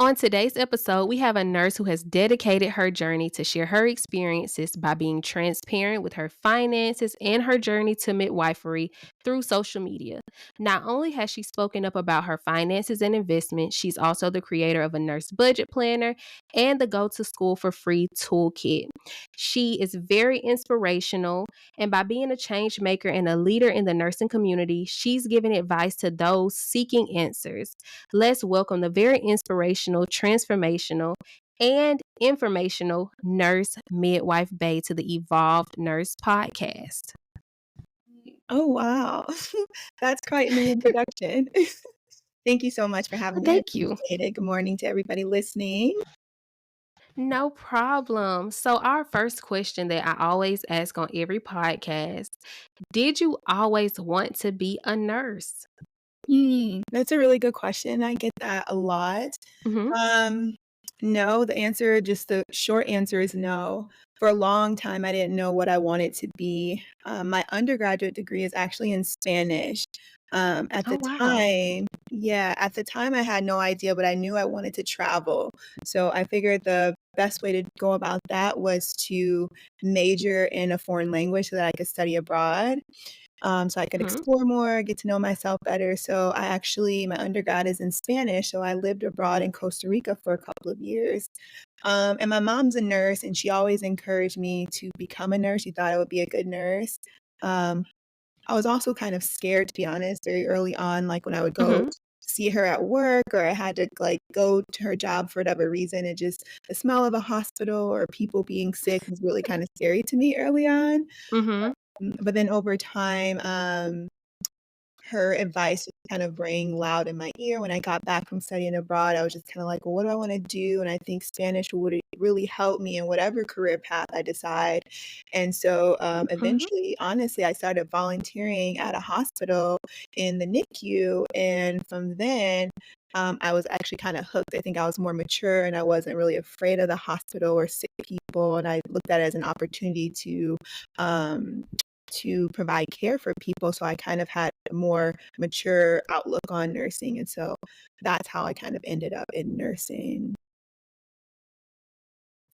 On today's episode, we have a nurse who has dedicated her journey to share her experiences by being transparent with her finances and her journey to midwifery through social media. Not only has she spoken up about her finances and investments, she's also the creator of a nurse budget planner and the Go to School for Free toolkit. She is very inspirational, and by being a change maker and a leader in the nursing community, she's giving advice to those seeking answers. Let's welcome the very inspirational, transformational, and informational nurse Midwife Bae to the Evolved Nurse podcast. Oh, wow. That's quite an introduction. Thank you so much for having me. I Thank you. appreciate it. Good morning to everybody listening. No problem. So, our first question that I always ask on every podcast: did you always want to be a nurse? That's a really good question. I get that a lot. Hmm. Um, no, the short answer is no. For a long time, I didn't know what I wanted to be. My undergraduate degree is actually in Spanish. At Oh, the wow. time, yeah, at the time I had no idea, but I knew I wanted to travel. So I figured the best way to go about that was to major in a foreign language so that I could study abroad. So I could Hmm. explore more, get to know myself better. So my undergrad is in Spanish, so I lived abroad in Costa Rica for a couple of years. And my mom's a nurse, and she always encouraged me to become a nurse. She thought I would be a good nurse. Um, I was also kind of scared, to be honest, very early on, like when I would go Hmm. see her at work or I had to like go to her job for whatever reason. It just the smell of a hospital or people being sick was really kind of scary to me early on. Hmm. But then over time, her advice just kind of rang loud in my ear when I got back from studying abroad. I was just kinda like, "Well, what do I wanna do?" And I think Spanish would really help me in whatever career path I decide. And so, Hmm. eventually, honestly, I started volunteering at a hospital in the NICU, and from then, I was actually kinda hooked. I think I was more mature, and I wasn't really afraid of the hospital or sick people, and I looked at it as an opportunity um to provide care for people, so I kind of had a more mature outlook on nursing, and so that's how I kind of ended up in nursing.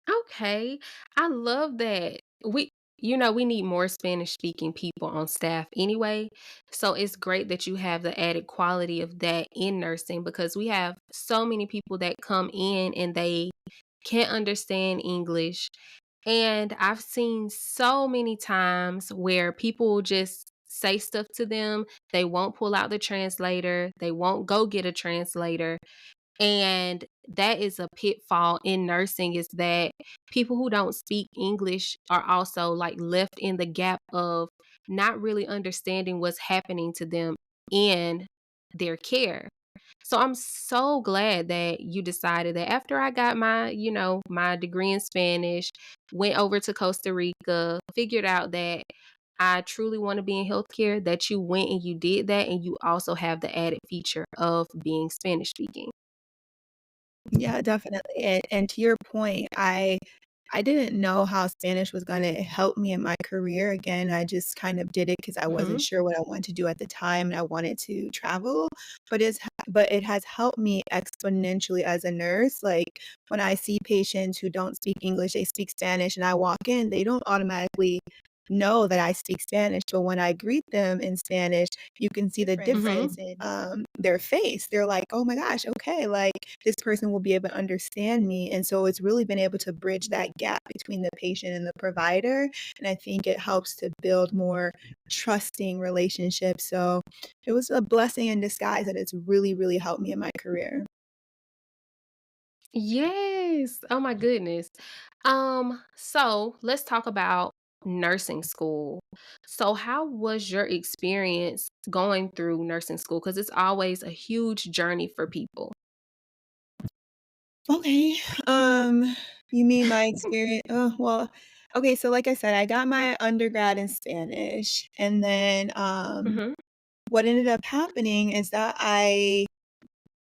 Okay. I love that. We need more Spanish speaking people on staff anyway. So it's great that you have the added quality of that in nursing because we have so many people that come in and they can't understand English. And I've seen so many times where people will just say stuff to them. They won't pull out the translator, they won't go get a translator, and that is a pitfall in nursing is that people who don't speak English are also like left in the gap of not really understanding what's happening to them in their care. So I'm so glad that you decided that after I got my degree in Spanish, went over to Costa Rica, figured out that I truly want to be in healthcare, that you went and you did that and you also have the added feature of being Spanish speaking. Yeah, definitely, and to your point, I didn't know how Spanish was gonna help me in my career again, I just kind of did it because I wasn't Mhm. sure what I wanted to do at the time, and I wanted to travel, but it has helped me exponentially as a nurse, like, when I see patients who don't speak English, they speak Spanish, and I walk in, they don't automatically know that I speak Spanish, but when I greet them in Spanish, you can see the Mhm. difference in, their face. They're like, "Oh my gosh, okay, like, this person will be able to understand me," and so it's really been able to bridge that gap between the patient and the provider, and I think it helps to build more trusting relationships, so it was a blessing in disguise that it's really, really helped me in my career. Yes. Oh my goodness. So let's talk about nursing school. So how was your experience going through nursing school? Because it's always a huge journey for people. Okay, you mean my experience well, okay, so like I said, I got my undergrad in Spanish, and then, Mhm. what ended up happening is that I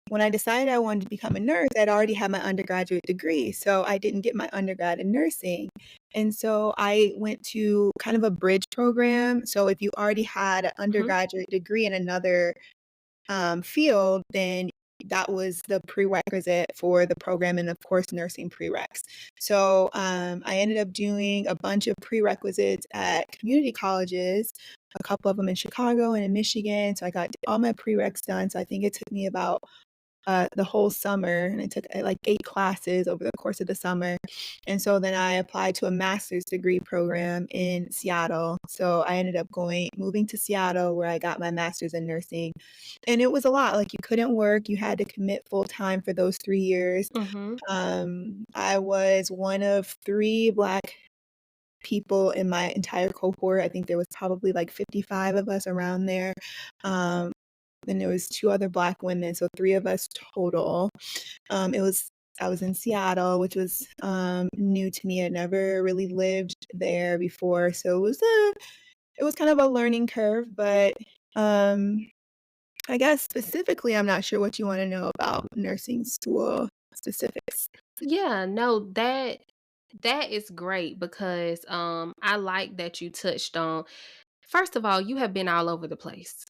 when I decided I wanted to become a nurse, I'd already had my undergraduate degree, so I didn't get my undergrad in nursing, and so I went to kind of a bridge program, so if you already had an Mhm. undergraduate degree in another field, then that was the prerequisite for the program and, of course, nursing prereqs. So, I ended up doing a bunch of prerequisites at community colleges, a couple of them in Chicago and in Michigan, so I got all my prereqs done, so I think it took me about the whole summer, and I took, like, 8 classes over the course of the summer, and so then I applied to a master's degree program in Seattle. So I ended up going moving to Seattle where I got my master's in nursing, and it was a lot, like, you couldn't work, you had to commit full time for those 3 years. Mhm. I was one of 3 Black people in my entire cohort. I think there was probably, like, 55 of us around there. Um, then there was 2 other Black women, so 3 of us total. It was I was in Seattle, which was, new to me. I never really lived there before, so it was kind of a learning curve, but, um, I guess specifically, I'm not sure what you wanna know about nursing school specifics. Yeah, no, that is great because I like that you touched on, first of all, you have been all over the place.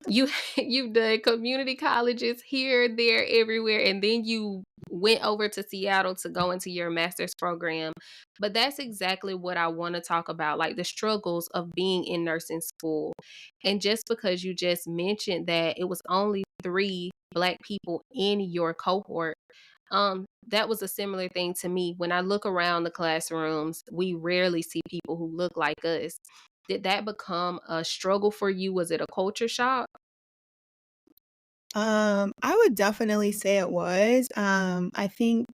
You you've done community colleges here, there, everywhere, and then you went over to Seattle to go into your master's program. But that's exactly what I want to talk about, like the struggles of being in nursing school. And just because you just mentioned that it was only 3 Black people in your cohort, that was a similar thing to me. When I look around the classrooms, we rarely see people who look like us. Did that become a struggle for you? Was it a culture shock? I would definitely say it was. I think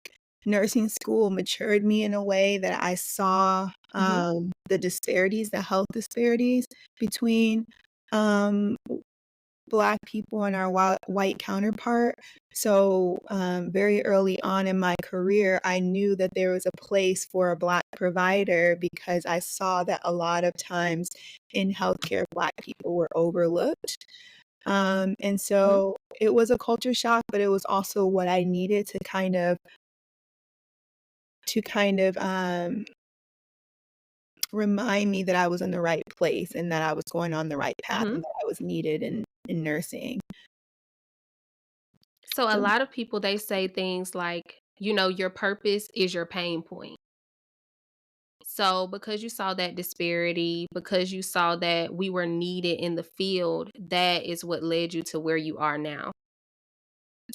nursing school matured me in a way that I saw, Mhm, the disparities, the health disparities between, um, Black people and our white counterpart. So, very early on in my career, I knew that there was a place for a Black provider because I saw that a lot of times in healthcare, Black people were overlooked. And mhm, so it was a culture shock, but it was also what I needed to kind of remind me that I was in the right place and that I was going on the right path mhm. and that I was needed in nursing. So a So lot of people, they say things like, your purpose is your pain point. So because you saw that disparity, because you saw that we were needed in the field, that is what led you to where you are now.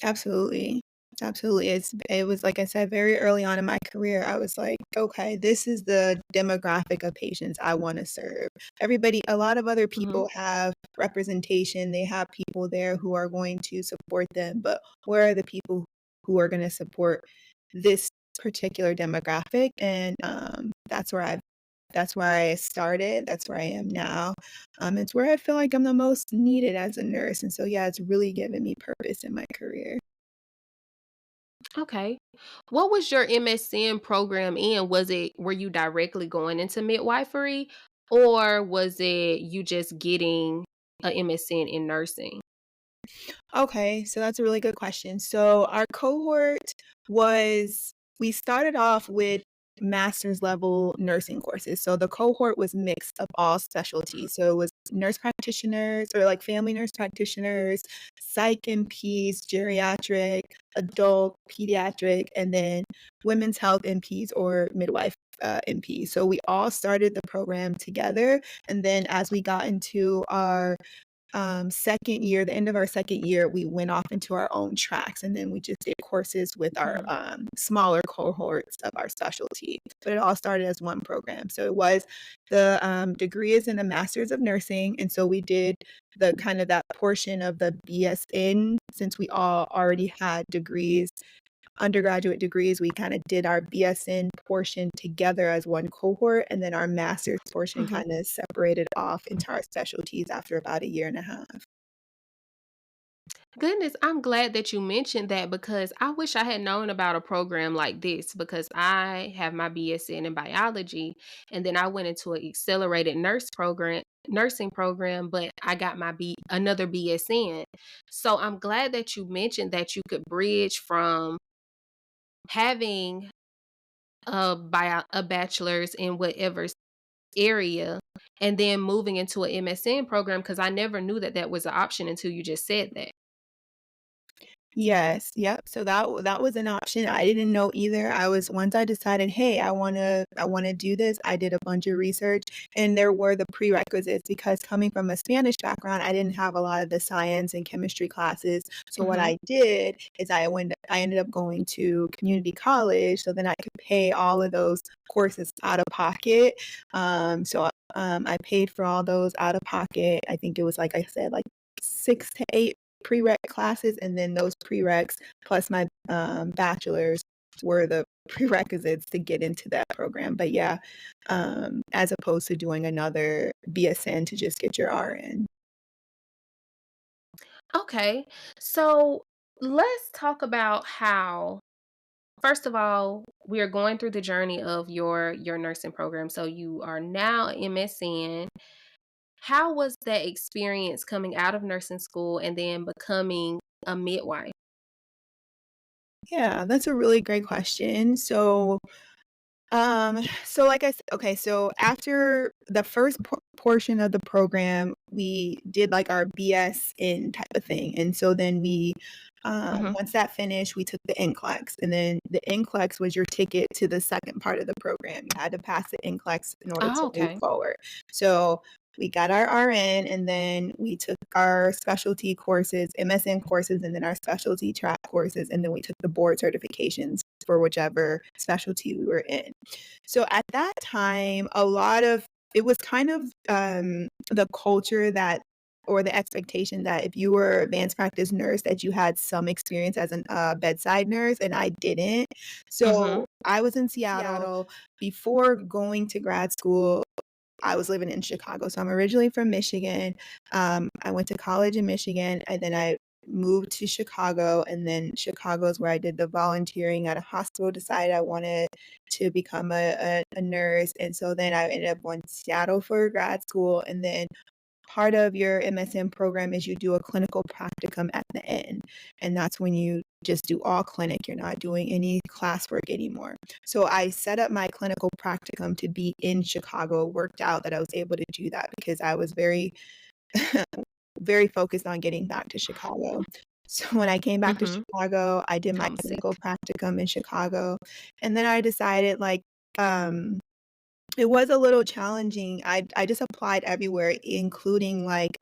absolutely. Absolutely. It was like I said, very early on in my career, I was like, "Okay, this is the demographic of patients I wanna serve." A lot of other Mhm, people have representation, they have people there who are going to support them, but where are the people who are gonna support this particular demographic? And, that's where I started, that's where I am now. It's where I feel like I'm the most needed as a nurse, and so, yeah, it's really given me purpose in my career. okay. What was your MSN program in? Were you directly going into midwifery, or was it you just getting a MSN in nursing? Okay, so that's a really good question. So our cohort was we started off with master's level nursing courses. So the cohort was mixed of all specialties. So it was nurse practitioners or like family nurse practitioners, psych NPs, geriatric, adult, pediatric, and then women's health NPs or midwife NPs. So we all started the program together. And then as we got into our second year, the end of our second year, we went off into our own tracks, and then we just did courses with our, Mhm, smaller cohorts of our specialty, but it all started as one program. So it was the, degree is in a Master's of Nursing, and so we did the kind of that portion of the BSN since we all already had degrees undergraduate degrees, we kinda did our BSN portion together as one cohort, and then our master's portion mhm. kinda separated off into our specialties after about a year and a half. Goodness, I'm glad that you mentioned that because I wish I had known about a program like this because I have my BSN in biology and then I went into an accelerated nursing program, but I got my another BSN. So I'm glad that you mentioned that you could bridge from having a bachelor's in whatever area and then moving into an MSN program because I never knew that that was an option until you just said that. Yes, yep, so that was an option, I didn't know either, I was once I decided, "Hey, I wanna do this," I did a bunch of research, and there were the prerequisites because coming from a Spanish background, I didn't have a lot of the science and chemistry classes, so what Mhm. I did is I ended up going to community college, so then I could pay all of those courses out of pocket, I paid for all those out of pocket, I think it was, like I said, like 6 to 8 prereq classes, and then those prereqs plus my, bachelor's were the prerequisites to get into that program, but yeah, as opposed to doing another BSN to just get your RN. Okay. So let's talk about how, first of all, we are going through the journey of your nursing program. So you are now MSN. How was that experience coming out of nursing school and then becoming a midwife? Yeah, that's a really great question. So like I said, okay, so after the first portion of the program, we did like our BS in type of thing. And so then Mhm. once that finished, we took the NCLEX. And then the NCLEX was your ticket to the second part of the program. You had to pass the NCLEX in order Oh, to move okay. forward. So we got our RN and then we took our specialty courses, MSN courses, and then our specialty track courses. And then we took the board certifications for whichever specialty we were in. So at that time, a lot of it was kind of, the culture that or the expectation that if you were advanced practice nurse that you had some experience as an bedside nurse, and I didn't. Mhm. So I was in Seattle. Before going to grad school, I was living in Chicago, so I'm originally from Michigan. I went to college in Michigan, and then I moved to Chicago, and then Chicago is where I did the volunteering at a hospital, decided I wanted to become a nurse, and so then I ended up going to Seattle for grad school, and then part of your MSN program is you do a clinical practicum at the end, and that's when you just do all clinic, you're not doing any classwork anymore. So I set up my clinical practicum to be in Chicago, worked out that I was able to do that because I was very very focused on getting back to Chicago. So when I came back to Mhm. Chicago, I did my Homesick. clinical practicum in Chicago, and then I decided, like, it was a little challenging. I just applied everywhere, including, like,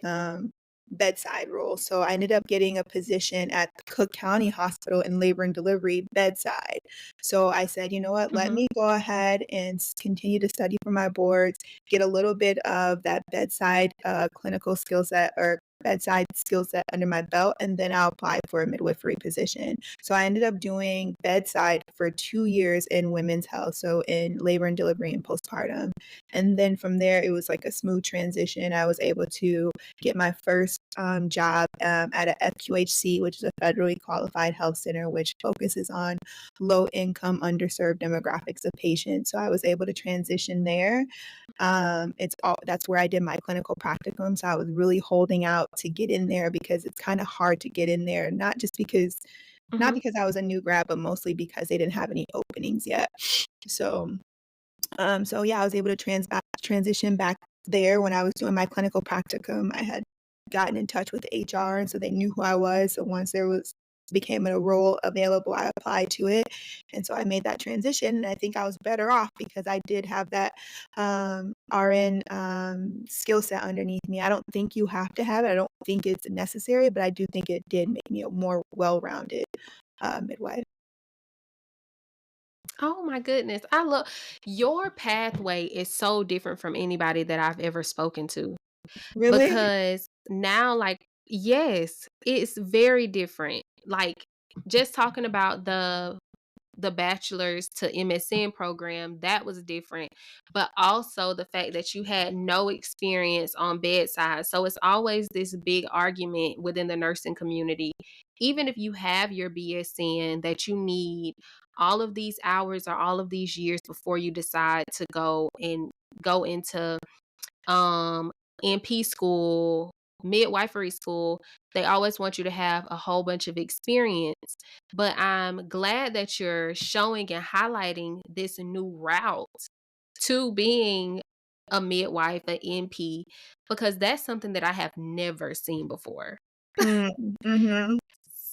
bedside roles. So I ended up getting a position at Cook County Hospital in labor and delivery bedside. So I said, "You know what? Let Mhm. me go ahead and continue to study for my boards, get a little bit of that bedside, clinical skill set or bedside skill set under my belt, and then I'll apply for a midwifery position." So I ended up doing bedside for 2 years in women's health, so in labor and delivery and postpartum. And then from there, it was like a smooth transition. I was able to get my first, job, at a FQHC, which is a federally qualified health center, which focuses on low income, underserved demographics of patients. So I was able to transition there. It's all that's where I did my clinical practicum, so I was really holding out to get in there because it's kinda hard to get in there, not Mhm. because I was a new grad, but mostly because they didn't have any openings yet. So so yeah, I was able to transition back there when I was doing my clinical practicum. I had gotten in touch with HR, and so they knew who I was. So once there was became a role available, I applied to it, and so I made that transition. And I think I was better off because I did have that RN skill set underneath me. I don't think you have to have it. I don't think it's necessary, but I do think it did make me a more well-rounded midwife. Oh my goodness. I love your pathway is so different from anybody that I've ever spoken to. Really? Because now, like, yes, it's very different. Like, just talking about the bachelor's to MSN program, that was different. But also the fact that you had no experience on bedside. So it's always this big argument within the nursing community. Even if you have your BSN, that you need all of these hours or all of these years before you decide to go into um NP school, midwifery school, they always want you to have a whole bunch of experience. But I'm glad that you're showing and highlighting this new route to being a midwife, an NP, because that's something that I have never seen before. Mm, mhm.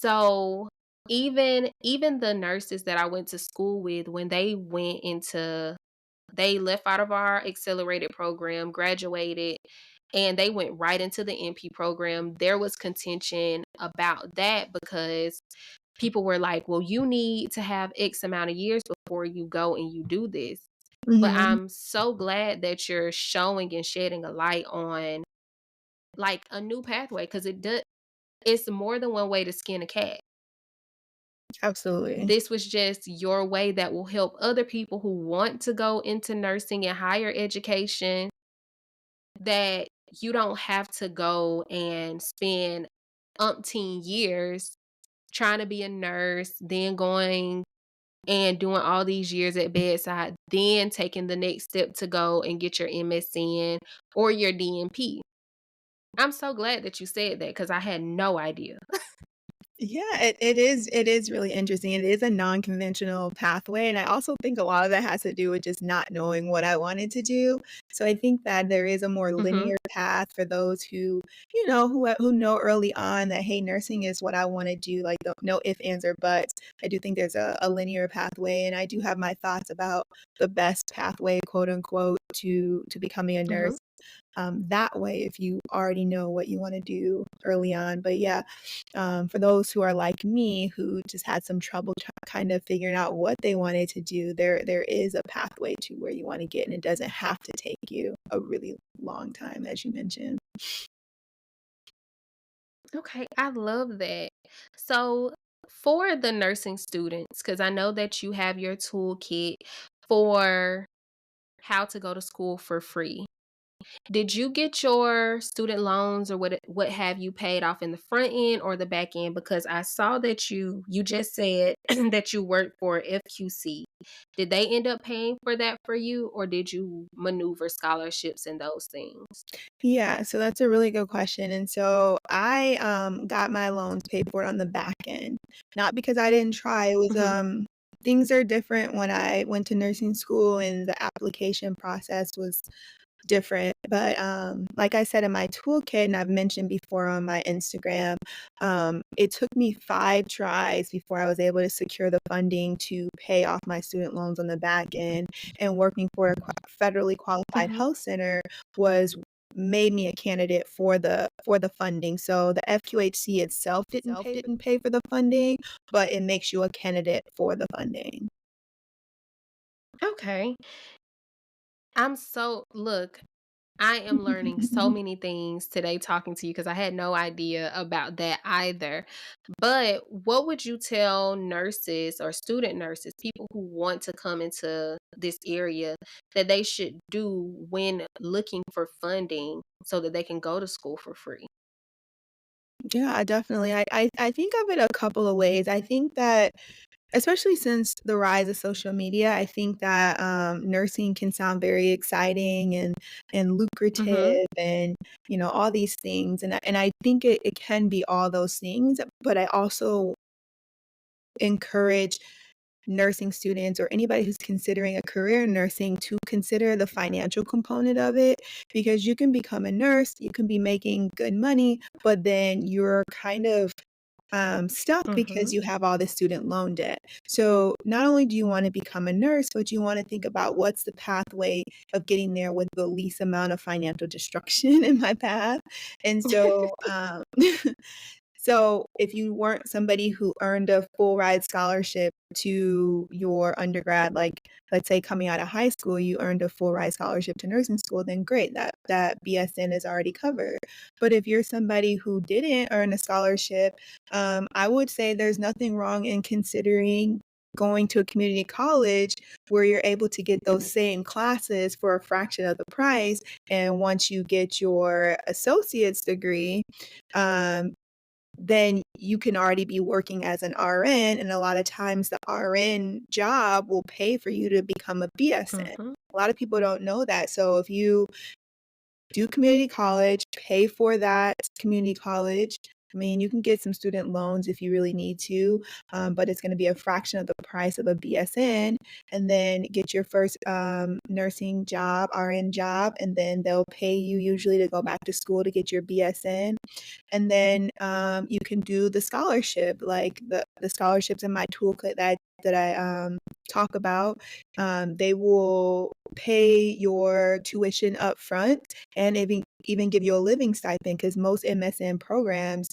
So, even the nurses that I went to school with, when they left out of our accelerated program, graduated, and they went right into the NP program. There was contention about that because people were like, "Well, you need to have X amount of years before you go and you do this." But Mhm. I'm so glad that you're showing and shedding a light on, like, a new pathway, because it's more than one way to skin a cat. Absolutely. This was just your way that will help other people who want to go into nursing and higher education, that you don't have to go and spend umpteen years trying to be a nurse, then going and doing all these years at bedside, then taking the next step to go and get your MSN or your DNP. I'm so glad that you said that because I had no idea. Yeah, it is really interesting. It is a non-conventional pathway, and I also think a lot of that has to do with just not knowing what I wanted to do. So I think that there is a more Mhm, linear path for those who, who know early on that, hey, nursing is what I want to do, like no ifs, ands, or buts. I do think there's a linear pathway, and I do have my thoughts about the best pathway, quote unquote, to becoming a mhm. nurse that way if you already know what you want to do early on. But yeah, for those who are like me who just had some trouble kind of figuring out what they wanted to do, there is a pathway to where you want to get, and it doesn't have to take you a really long time, as you mentioned. Okay, I love that. So, for the nursing students, because I know that you have your toolkit for how to go to school for free. Did you get your student loans or what have you paid off in the front end or the back end? Because I saw that you just said that you worked for FQC. Did they end up paying for that for you, or did you maneuver scholarships and those things? Yeah, so that's a really good question. And so I got my loans paid for on the back end. Not because I didn't try. It was Mhm, things are different when I went to nursing school, and the application process was different. But like I said in my toolkit, and I've mentioned before on my Instagram, it took me 5 tries before I was able to secure the funding to pay off my student loans on the back end. And working for a federally qualified mhm. health center was made me a candidate for the funding. So the FQHC itself didn't pay for the funding, but it makes you a candidate for the funding. Okay. Look, I am learning so many things today talking to you because I had no idea about that either. But what would you tell nurses or student nurses, people who want to come into this area, that they should do when looking for funding so that they can go to school for free? Yeah, definitely. I think of it a couple of ways. I think that especially since the rise of social media, I think that, nursing can sound very exciting and Mhm. lucrative and, all these things, and I think it can be all those things, but I also encourage nursing students or anybody who's considering a career in nursing to consider the financial component of it, because you can become a nurse, you can be making good money, but then you're kind of stuck because Mhm. you have all this student loan debt. So not only do you want to become a nurse, but you want to think about what's the pathway of getting there with the least amount of financial destruction in my path. And so, so if you weren't somebody who earned a full ride scholarship to your undergrad, like let's say coming out of high school, you earned a full ride scholarship to nursing school, then great, that BSN is already covered. But if you're somebody who didn't earn a scholarship, I would say there's nothing wrong in considering going to a community college where you're able to get those same classes for a fraction of the price. And once you get your associate's degree, um, then you can already be working as an RN, and a lot of times the RN job will pay for you to become a BSN. Mhm. A lot of people don't know that, so if you do community college, pay for that community college, I mean, you can get some student loans if you really need to, but it's gonna be a fraction of the price of a BSN, and then get your first, nursing job, RN job, and then they'll pay you usually to go back to school to get your BSN, and then, you can do the scholarship, like the scholarships in my toolkit that I, talk about, they will pay your tuition up front and even give you a living stipend because most MSN programs,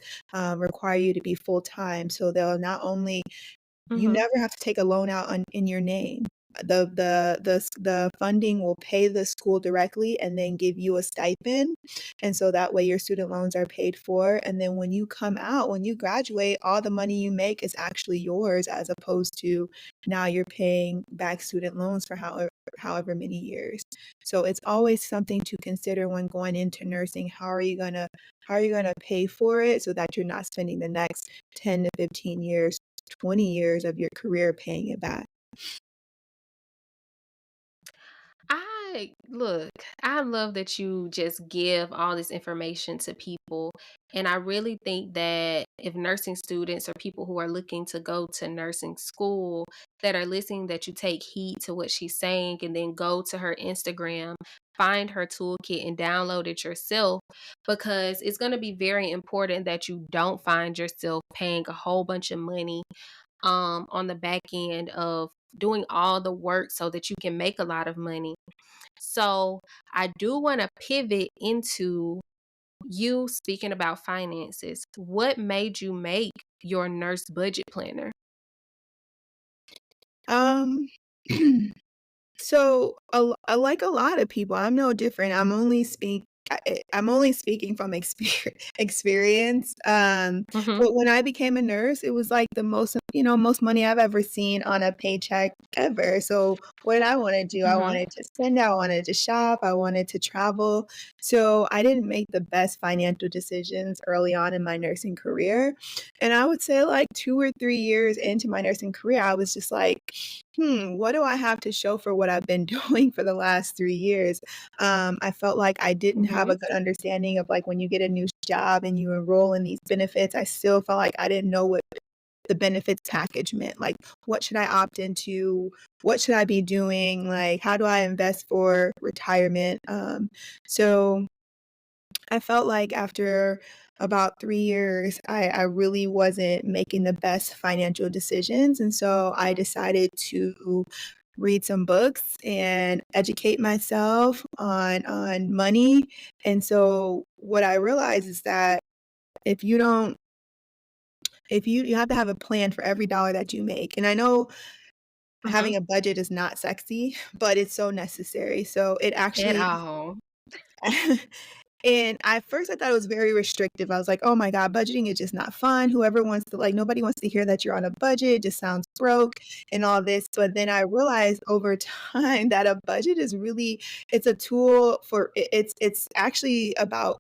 require you to be full-time, so they'll not only you Mhm. never have to take a loan out on in your name. The funding will pay the school directly and then give you a stipend, and so that way your student loans are paid for, and then when you come out, when you graduate, all the money you make is actually yours as opposed to now you're paying back student loans for however many years. So it's always something to consider when going into nursing. How are you gonna pay for it so that you're not spending the next 10 to 15 years 20 years of your career paying it back. I look, I love that you just give all this information to people. And I really think that if nursing students or people who are looking to go to nursing school that are listening, that you take heed to what she's saying and then go to her Instagram, find her toolkit and download it yourself because it's going to be very important that you don't find yourself paying a whole bunch of money on the back end of doing all the work so that you can make a lot of money. So I do want to pivot into you speaking about finances. What made you make your nurse budget planner? Um, so, like a lot of people, I'm no different. I'm only speaking from experience, Mhm. but when I became a nurse, it was, like, the most money I've ever seen on a paycheck ever, so what did I wanna do? I Mhm. wanted to spend, I wanted to shop, I wanted to travel, so I didn't make the best financial decisions early on in my nursing career, and I would say, like, 2 or 3 years into my nursing career, I was just like, what do I have to show for what I've been doing for the last 3 years? I felt like I didn't have Mhm. a good understanding of, like, when you get a new job and you enroll in these benefits, I still felt like I didn't know what the benefits package meant. Like, what should I opt into? What should I be doing? Like, how do I invest for retirement? So I felt like after about 3 years, I really wasn't making the best financial decisions, and so I decided to read some books and educate myself on money, and so what I realized is that if you don't if you have to have a plan for every dollar that you make, and I know Mhm. having a budget is not sexy, but it's so necessary, so it At actually all. And at first, I thought it was very restrictive. I was like, "Oh my god, budgeting is just not fun. Whoever wants to nobody wants to hear that you're on a budget. It just sounds broke and all this." But then I realized over time that a budget is really it's a tool for it's actually about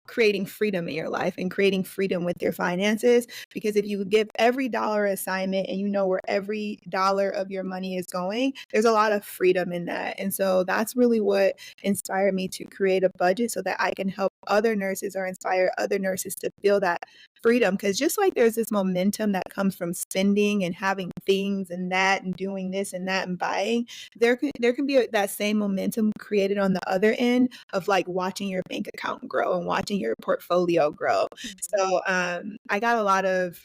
creating freedom in your life and creating freedom with your finances, because if you give every dollar assignment and you know where every dollar of your money is going, there's a lot of freedom in that, and so that's really what inspired me to create a budget so that I can help other nurses or inspire other nurses to feel that freedom. Because just like there's this momentum that comes from spending and having things and that and doing this and that and buying, there can be that same momentum created on the other end of, like, watching your bank account grow and watching your portfolio grow. Mhm. So, I got a lot of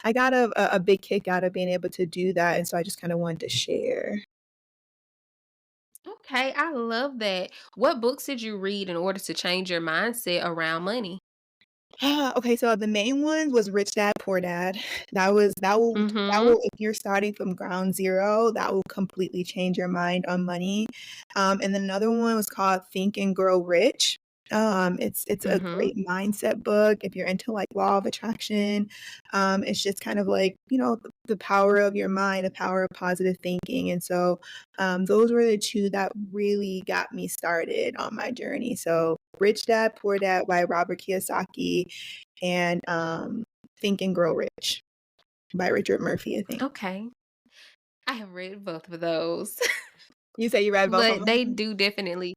I got a big kick out of being able to do that, and so I just kinda wanted to share. Okay, I love that. What books did you read in order to change your mindset around money? Okay, so the main one was Rich Dad Poor Dad. That will Mhm. if you're starting from ground zero, that will completely change your mind on money. And then another one was called Think and Grow Rich. It's a Mhm. great mindset book if you're into, like, law of attraction. It's just kind of like, the power of your mind, the power of positive thinking, and so, those were the 2 that really got me started on my journey. So Rich Dad, Poor Dad by Robert Kiyosaki, and, Think and Grow Rich by Richard Murphy, I think. Okay. I have read both of those. You say you read both of But they them? do definitely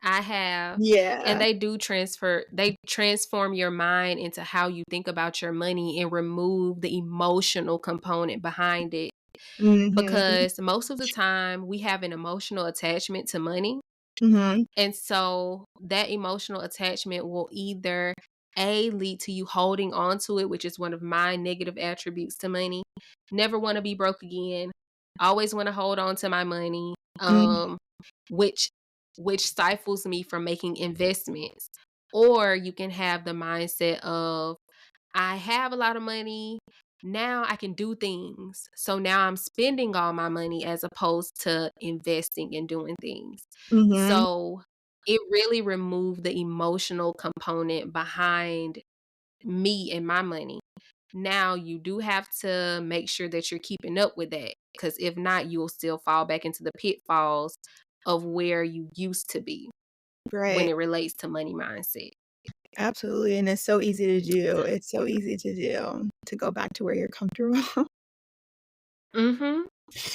I have, and Yeah. they transform your mind into how you think about your money and remove the emotional component behind it. Mhm. Because most of the time we have an emotional attachment to money. Mhm. And so that emotional attachment will either A, lead to you holding on to it, which is one of my negative attributes to money. Never want to be broke again. Always want to hold on to my money. Mhm. Which stifles me from making investments. Or you can have the mindset of I have a lot of money. Now I can do things. So now I'm spending all my money as opposed to investing and doing things. Mhm. So it really removed the emotional component behind me and my money. Now you do have to make sure that you're keeping up with that because if not, you'll still fall back into the pitfalls of where you used to be when Right. it relates to money mindset. Absolutely, and it's so easy to do. It's so easy to do, to go back to where you're comfortable. Mhm.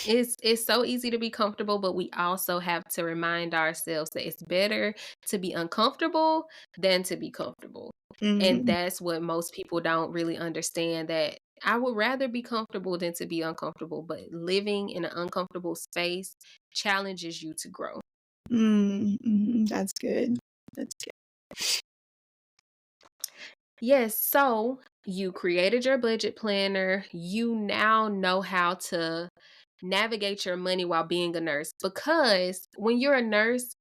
It's so easy to be comfortable, but we also have to remind ourselves that it's better to be uncomfortable than to be comfortable. And Mhm. that's what most people don't really understand that I would rather be comfortable than to be uncomfortable, but living in an uncomfortable space challenges you to grow. Mm, mhm, that's good. That's good. Yes, so you created your budget planner. You now know how to navigate your money while being a nurse because when you're a nurse,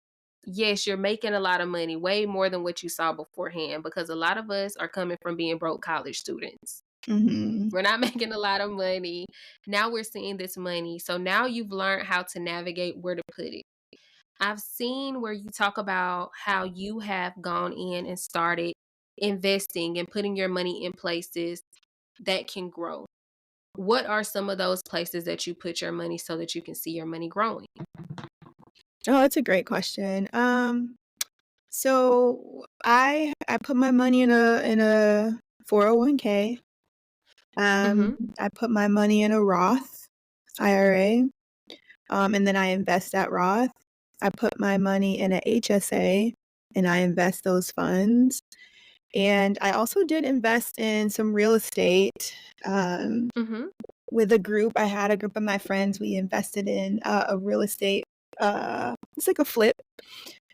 yes, you're making a lot of money, way more than what you saw beforehand because a lot of us are coming from being broke college students. Mhm. We're not making a lot of money. Now we're seeing this money. So now you've learned how to navigate where to put it. I've seen where you talk about how you have gone in and started investing and putting your money in places that can grow. What are some of those places that you put your money so that you can see your money growing? Oh, that's a great question. So I put my money in a 401k. Mhm. I put my money in a Roth IRA, and then I invest that Roth. I put my money in a HSA, and I invest those funds. And I also did invest in some real estate, Mhm. with a group. I had a group of my friends. We invested in a real estate, it's like a flip.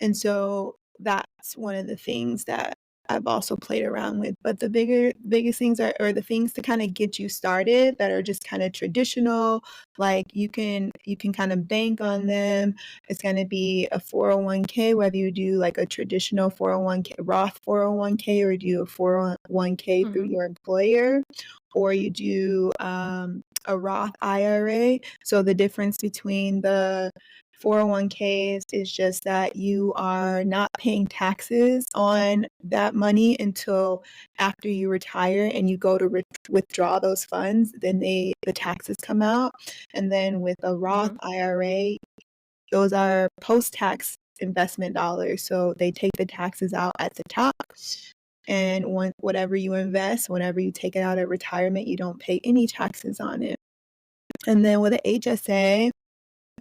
And so that's one of the things that I've also played around with. But the biggest things are or the things to kinda get you started that are just kinda traditional, like you can kind of bank on them. It's gonna be a 401k, whether you do like a traditional 401k Roth 401k or do a 401k through Mhm. your employer, or you do, a Roth IRA. So the difference between the 401ks is just that you are not paying taxes on that money until after you retire and you go to withdraw those funds, then the taxes come out. And then with a Roth Mhm. IRA, those are post-tax investment dollars, so they take the taxes out at the top, and whatever you invest, whenever you take it out at retirement, you don't pay any taxes on it. And then with a HSA,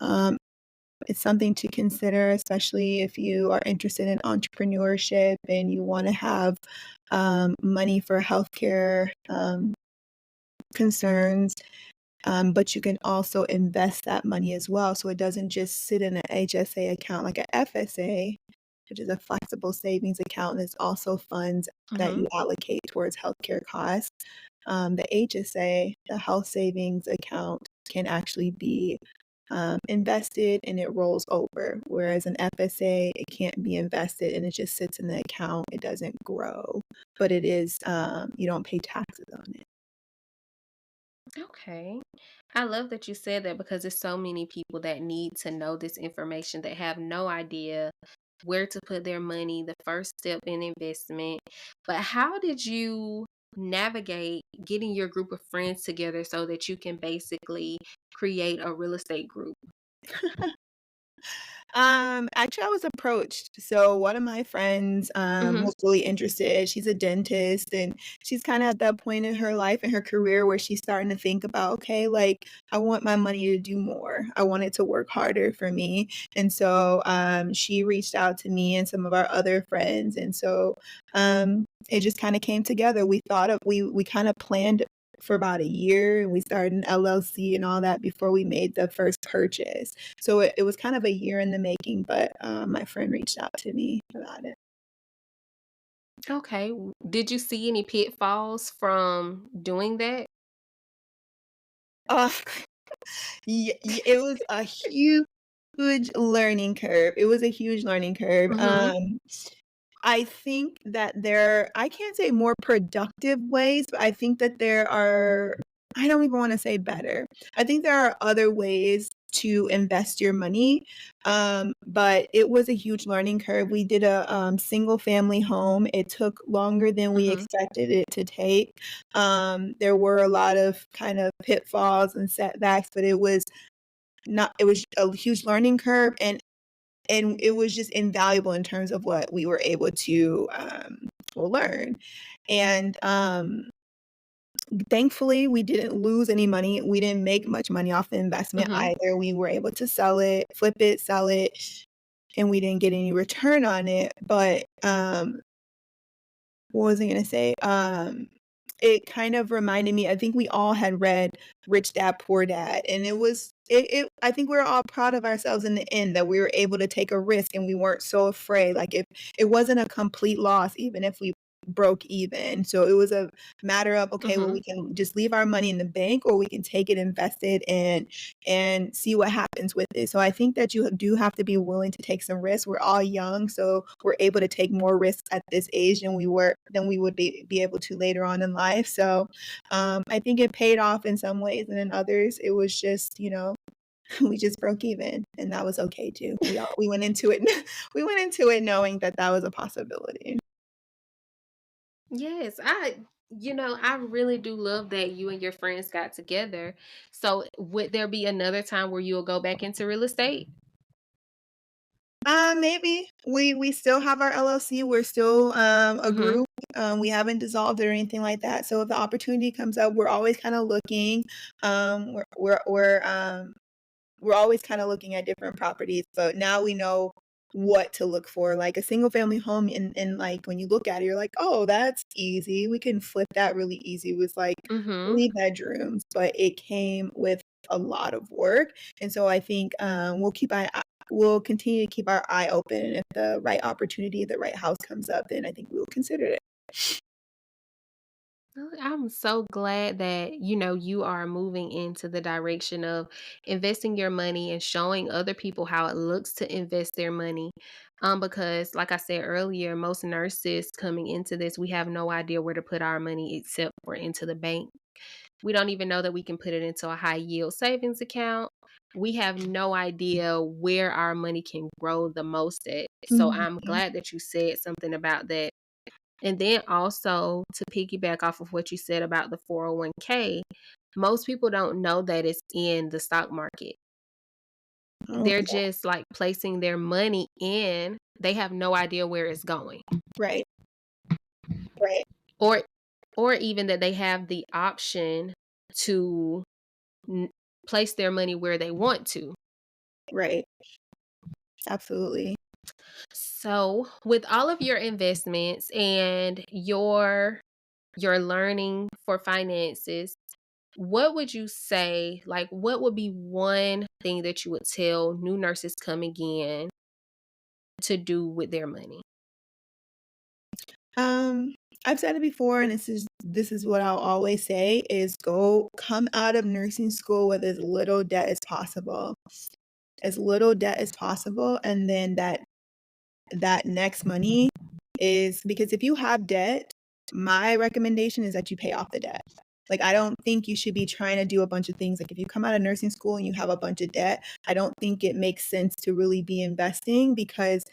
um, it's something to consider, especially if you are interested in entrepreneurship and you wanna have, money for healthcare, concerns, but you can also invest that money as well, so it doesn't just sit in an HSA account like a FSA, which is a flexible savings account. There's also funds that Mhm. you allocate towards healthcare costs. The HSA, the health savings account, can actually be invested and it rolls over, whereas an FSA, it can't be invested and it just sits in the account. It doesn't grow, but it is, you don't pay taxes on it. Okay. I love that you said that because there's so many people that need to know this information that have no idea where to put their money, the first step in investment. But how did you navigate getting your group of friends together so that you can basically create a real estate group? Actually, I was approached. So one of my friends, Mhm, was really interested. She's a dentist, and she's kinda at that point in her life and her career where she's starting to think about, "Okay, like, I want my money to do more. I want it to work harder for me." And so, she reached out to me and some of our other friends, and so, it just kinda came together. We kinda planned for about a year, and we started an LLC and all that before we made the first purchase. So it was kind of a year in the making, but, my friend reached out to me about it. okay. Did you see any pitfalls from doing that? Uh, it was a huge learning curve. It was a huge learning curve. Mhm, I think that I can't say more productive ways, but I think that there are I don't even wanna say better. I think there are other ways to invest your money, but it was a huge learning curve. We did a, single family home. It took longer than we mhm, expected it to take. There were a lot of kind of pitfalls and setbacks, but it was a huge learning curve, and it was just invaluable in terms of what we were able to, learn. And, thankfully, we didn't lose any money. We didn't make much money off the investment mhm, either. We were able to sell it, flip it, sell it, and we didn't get any return on it. But, what was I gonna say? It kind of reminded me, I think we all had read Rich Dad Poor Dad, and it I think we were all proud of ourselves in the end that we were able to take a risk and we weren't so afraid. Like, if it wasn't a complete loss even if we broke even. So it was a matter of, okay, well, we mhm. can just leave our money in the bank or we can take it invested and see what happens with it. So I think that you do have to be willing to take some risks. We're all young, so we're able to take more risks at this age than we would be able to later on in life. So, I think it paid off in some ways, and in others, it was just, we just broke even, and that was okay too. We went into it we went into it knowing that that was a possibility. Yes, I really do love that you and your friends got together. So, would there be another time where you'll go back into real estate? Maybe. We still have our LLC, we're still, a Mhm, group, we haven't dissolved or anything like that, so if the opportunity comes up, we're always kinda looking, we're always kinda looking at different properties, but now we know what to look for, like a single family home like, when you look at it, you're like, "Oh, that's easy, we can flip that really easy." It was like mhm. 3 bedrooms, but it came with a lot of work, and so I think, we'll continue to keep our eye open, and if the right opportunity, the right house comes up, then I think we'll consider it. Well, I'm so glad that, you are moving into the direction of investing your money and showing other people how it looks to invest their money. Because like I said earlier, most nurses coming into this, we have no idea where to put our money except for into the bank. We don't even know that we can put it into a high yield savings account. We have no idea where our money can grow the most at. So I'm Mhm. glad that you said something about that. And then also to piggyback off of what you said about the 401k, most people don't know that it's in the stock market. Oh, They're yeah. just like placing their money in, they have no idea where it's going. Right, right, Or even that they have the option to n- place their money where they want to. right. Absolutely. So, with all of your investments and your learning for finances, what would you say, like, what would be one thing that you would tell new nurses coming in to do with their money? Um, I've said it before, and this is what I'll always say is come out of nursing school with as little debt as possible. As little debt as possible, and then that next money is because if you have debt, my recommendation is that you pay off the debt. Like, I don't think you should be trying to do a bunch of things. Like, if you come out of nursing school and you have a bunch of debt, I don't think it makes sense to really be investing because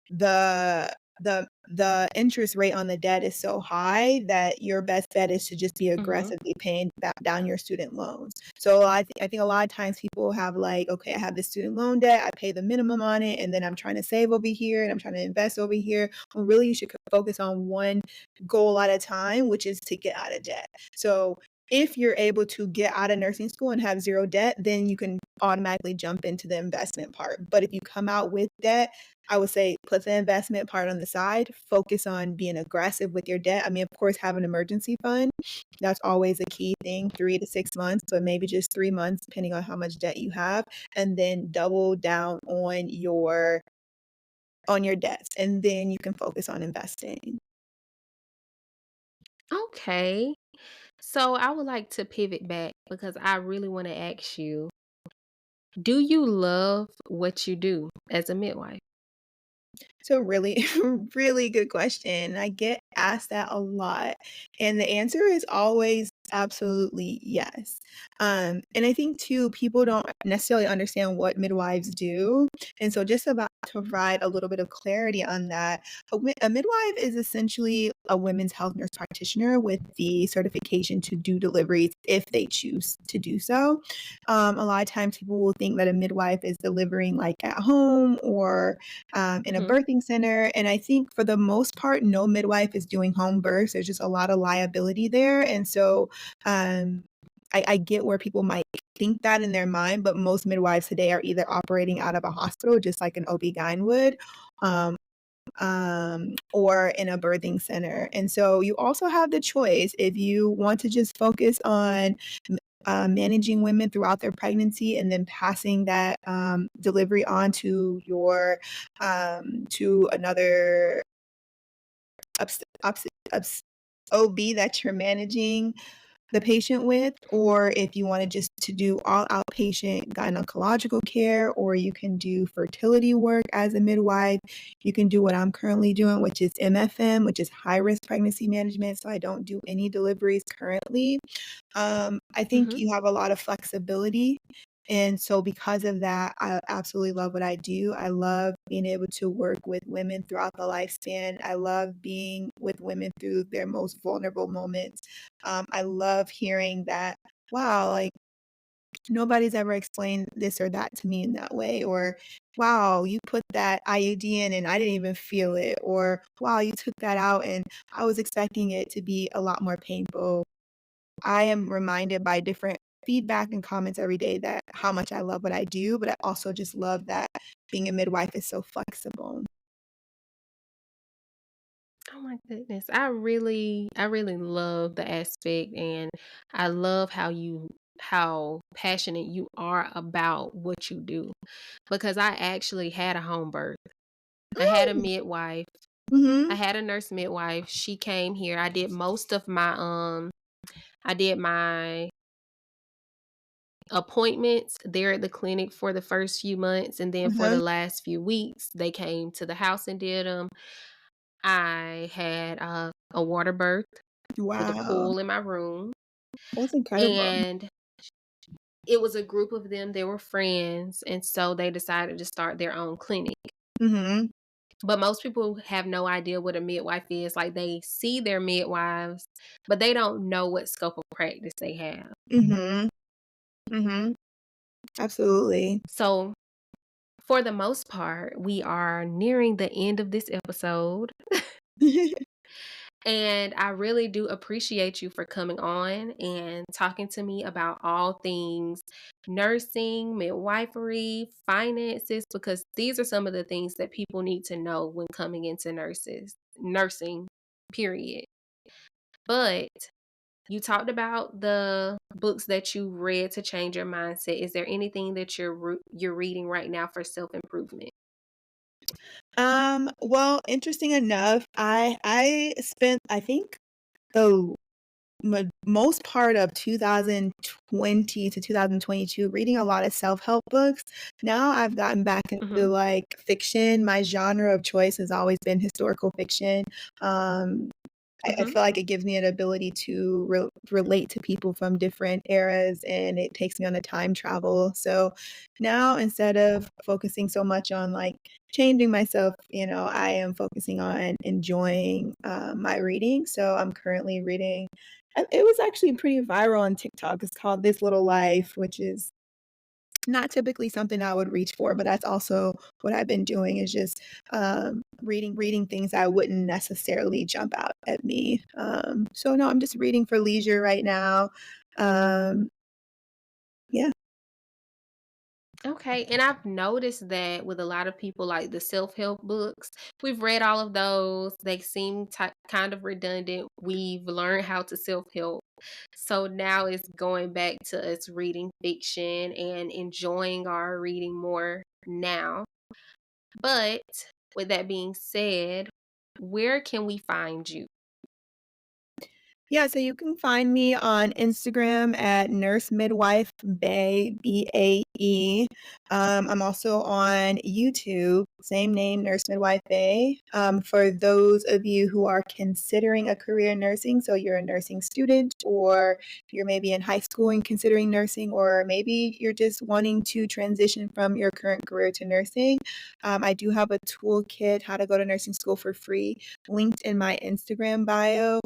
the the the interest rate on the debt is so high that your best bet is to just be Mhm. aggressively paying back down your student loans. So I think a lot of times people have like, okay, I have this student loan debt, I pay the minimum on it, and then I'm trying to save over here and I'm trying to invest over here. Well, really, you should focus on one goal at a time, which is to get out of debt. So if you're able to get out of nursing school and have 0 debt, then you can automatically jump into the investment part. But if you come out with debt, I would say put the investment part on the side, focus on being aggressive with your debt. I mean, of course, have an emergency fund. That's always a key thing, 3 to 6 months, but maybe just 3 months depending on how much debt you have, and then double down on your debts, and then you can focus on investing. Okay. So I would like to pivot back because I really want to ask you, do you love what you do as a midwife? So really, really good question. I get asked that a lot. And the answer is always absolutely yes. And I think too, people don't necessarily understand what midwives do. And so just about to provide a little bit of clarity on that, a midwife is essentially a women's health nurse practitioner with the certification to do deliveries if they choose to do so. A lot of times people will think that a midwife is delivering like at home or in a Mhm. birthing center. And I think for the most part, no midwife is doing home births. There's just a lot of liability there. And so um, I get where people might think that in their mind, but most midwives today are either operating out of a hospital, just like an OB-GYN would, um, or in a birthing center. And so you also have the choice if you want to just focus on managing women throughout their pregnancy and then passing that delivery on to another obs- OB that you're managing the patient with, or if you wanted just to do all outpatient gynecological care, or you can do fertility work as a midwife. You can do what I'm currently doing, which is MFM, which is high risk pregnancy management. So I don't do any deliveries currently. I think Mhm. you have a lot of flexibility. And so because of that, I absolutely love what I do. I love being able to work with women throughout the lifespan. I love being with women through their most vulnerable moments. I love hearing that, wow, like nobody's ever explained this or that to me in that way. Or, wow, you put that IUD in and I didn't even feel it. Or, wow, you took that out and I was expecting it to be a lot more painful. I am reminded by different feedback and comments every day that how much I love what I do, but I also just love that being a midwife is so flexible. Oh my goodness. I really love the aspect, and I love how passionate you are about what you do because I actually had a home birth. I had a Mm, midwife. I mhm, had a nurse midwife. She came here. I did my appointments there at the clinic for the first few months, and then for uh-huh. the last few weeks, they came to the house and did them. I had a water birth with a Wow, pool in my room, that's incredible. and it was a group of them. They were friends, and so they decided to start their own clinic. Mhm, But most people have no idea what a midwife is. Like, they see their midwives, but they don't know what scope of practice they have. mhm, mhm, absolutely. So, for the most part, we are nearing the end of this episode. And I really do appreciate you for coming on and talking to me about all things nursing, midwifery, finances, because these are some of the things that people need to know when coming into nursing, period. But you talked about the books that you read to change your mindset. Is there anything that you're reading right now for self improvement? Well, interesting enough, I spent I think the most part of 2020 to 2022 reading a lot of self-help books. Now I've gotten back into, Mhm. like, fiction. My genre of choice has always been historical fiction. Um, I Mhm. feel like it gives me an ability to relate to people from different eras, and it takes me on a time travel. So now instead of focusing so much on, like, changing myself, I am focusing on enjoying, my reading. So I'm currently reading it was actually pretty viral on TikTok. It's called This Little Life, which is not typically something I would reach for, but that's also what I've been doing is just, reading things that wouldn't necessarily jump out at me. So no, I'm just reading for leisure right now. Um, yeah. Okay, and I've noticed that with a lot of people, like the self-help books, we've read all of those. They seem kind of redundant. We've learned how to self-help. So now it's going back to us reading fiction and enjoying our reading more now. But with that being said, where can we find you? Yeah, so you can find me on Instagram at Nurse Midwife Bae, Bae. I'm also on YouTube, same name, Nurse Midwife Bae. For those of you who are considering a career in nursing, so you're a nursing student, or you're maybe in high school and considering nursing, or maybe you're just wanting to transition from your current career to nursing, I do have a toolkit, how to go to nursing school for free, linked in my Instagram bio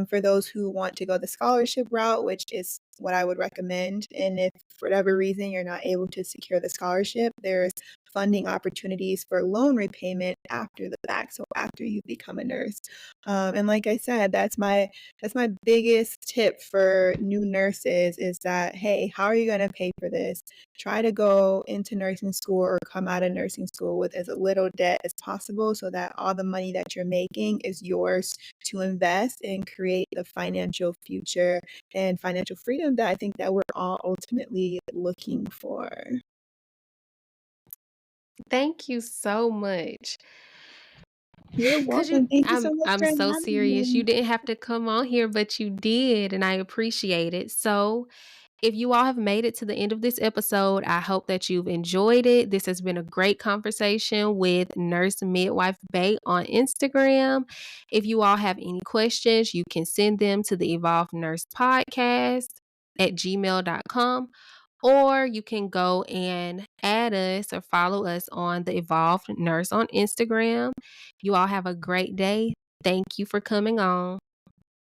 for those who want to go the scholarship route, which is what I would recommend. And if for whatever reason you're not able to secure the scholarship, there's funding opportunities for loan repayment after the fact, so after you become a nurse. And like I said, that's my biggest tip for new nurses is that, hey, how are you going to pay for this? Try to go into nursing school or come out of nursing school with as little debt as possible so that all the money that you're making is yours to invest and create the financial future and financial freedom that I think that we're all ultimately looking for. Thank you so much. You're 'Cause you welcome. Thank you so I'm much I'm for so having serious. You me. didn't have to come on here, but you did, and I appreciate it. So, if you all have made it to the end of this episode, I hope that you've enjoyed it. This has been a great conversation with Nurse Midwife Bay on Instagram. If you all have any questions, you can send them to the Evolved Nurse Podcast at gmail.com, or you can go and add us or follow us on the Evolved Nurse on Instagram. You all have a great day. Thank you for coming on.